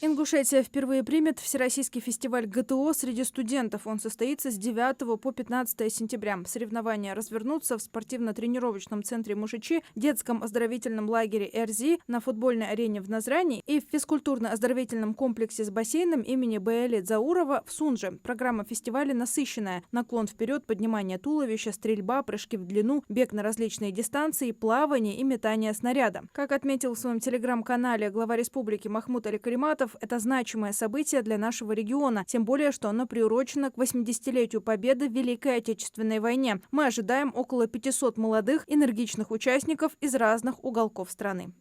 Ингушетия впервые примет всероссийский фестиваль ГТО среди студентов. Он состоится с 9 по 15 сентября. Соревнования развернутся в спортивно-тренировочном центре Мушичи, детском оздоровительном лагере ЭРЗИ, на футбольной арене в Назрани и в физкультурно-оздоровительном комплексе с бассейном имени Баэли Дзаурова в Сунже. Программа фестиваля насыщенная. Наклон вперед, поднимание туловища, стрельба, прыжки в длину, бег на различные дистанции, плавание и метание снаряда. Как отметил в своем телеграм-канале глава республики Махмуд Али Кариматов, это значимое событие для нашего региона, тем более, что оно приурочено к 80-летию победы в Великой Отечественной войне. Мы ожидаем около 500 молодых, энергичных участников из разных уголков страны.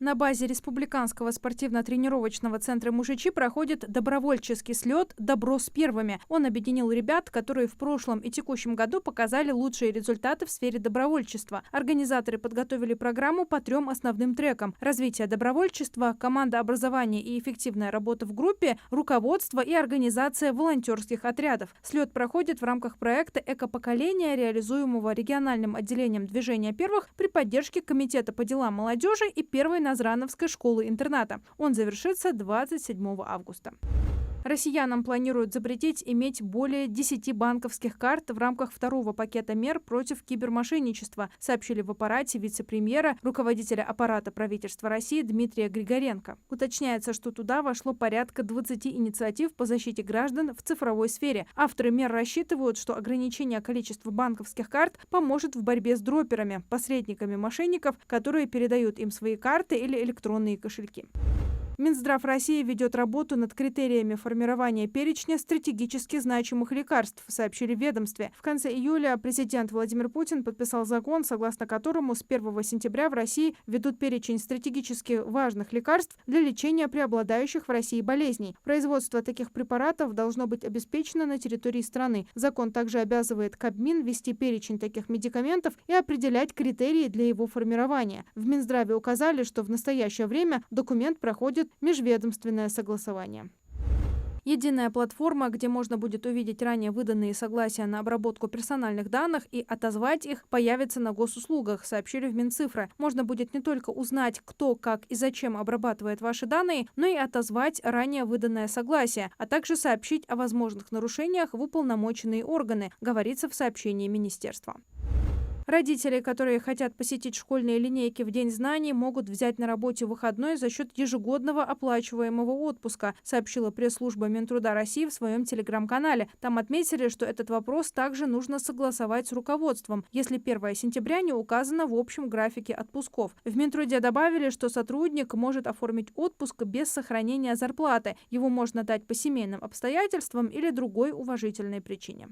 На базе Республиканского спортивно-тренировочного центра Мушичи проходит добровольческий слет «Добро с первыми». Он объединил ребят, которые в прошлом и текущем году показали лучшие результаты в сфере добровольчества. Организаторы подготовили программу по 3 основным трекам: развитие добровольчества, команда образования и эффективная работа в группе, руководство и организация волонтерских отрядов. Слет проходит в рамках проекта «Экопоколение», реализуемого региональным отделением движения первых при поддержке Комитета по делам молодежи и первой Назрановской школы-интерната. Он завершится 27 августа. Россиянам планируют запретить иметь более 10 банковских карт в рамках второго пакета мер против кибермошенничества, сообщили в аппарате вице-премьера, руководителя аппарата правительства России Дмитрия Григоренко. Уточняется, что туда вошло порядка 20 инициатив по защите граждан в цифровой сфере. Авторы мер рассчитывают, что ограничение количества банковских карт поможет в борьбе с дроперами, посредниками мошенников, которые передают им свои карты или электронные кошельки. Минздрав России ведет работу над критериями формирования перечня стратегически значимых лекарств, сообщили в ведомстве. В конце июля президент Владимир Путин подписал закон, согласно которому с 1 сентября в России ведут перечень стратегически важных лекарств для лечения преобладающих в России болезней. Производство таких препаратов должно быть обеспечено на территории страны. Закон также обязывает Кабмин вести перечень таких медикаментов и определять критерии для его формирования. В Минздраве указали, что в настоящее время документ проходит межведомственное согласование. Единая платформа, где можно будет увидеть ранее выданные согласия на обработку персональных данных и отозвать их, появится на госуслугах, сообщили в Минцифры. Можно будет не только узнать, кто, как и зачем обрабатывает ваши данные, но и отозвать ранее выданное согласие, а также сообщить о возможных нарушениях в уполномоченные органы, говорится в сообщении министерства. Родители, которые хотят посетить школьные линейки в День знаний, могут взять на работе выходной за счет ежегодного оплачиваемого отпуска, сообщила пресс-служба Минтруда России в своем телеграм-канале. Там отметили, что этот вопрос также нужно согласовать с руководством, если 1 сентября не указано в общем графике отпусков. В Минтруде добавили, что сотрудник может оформить отпуск без сохранения зарплаты. Его можно дать по семейным обстоятельствам или другой уважительной причине.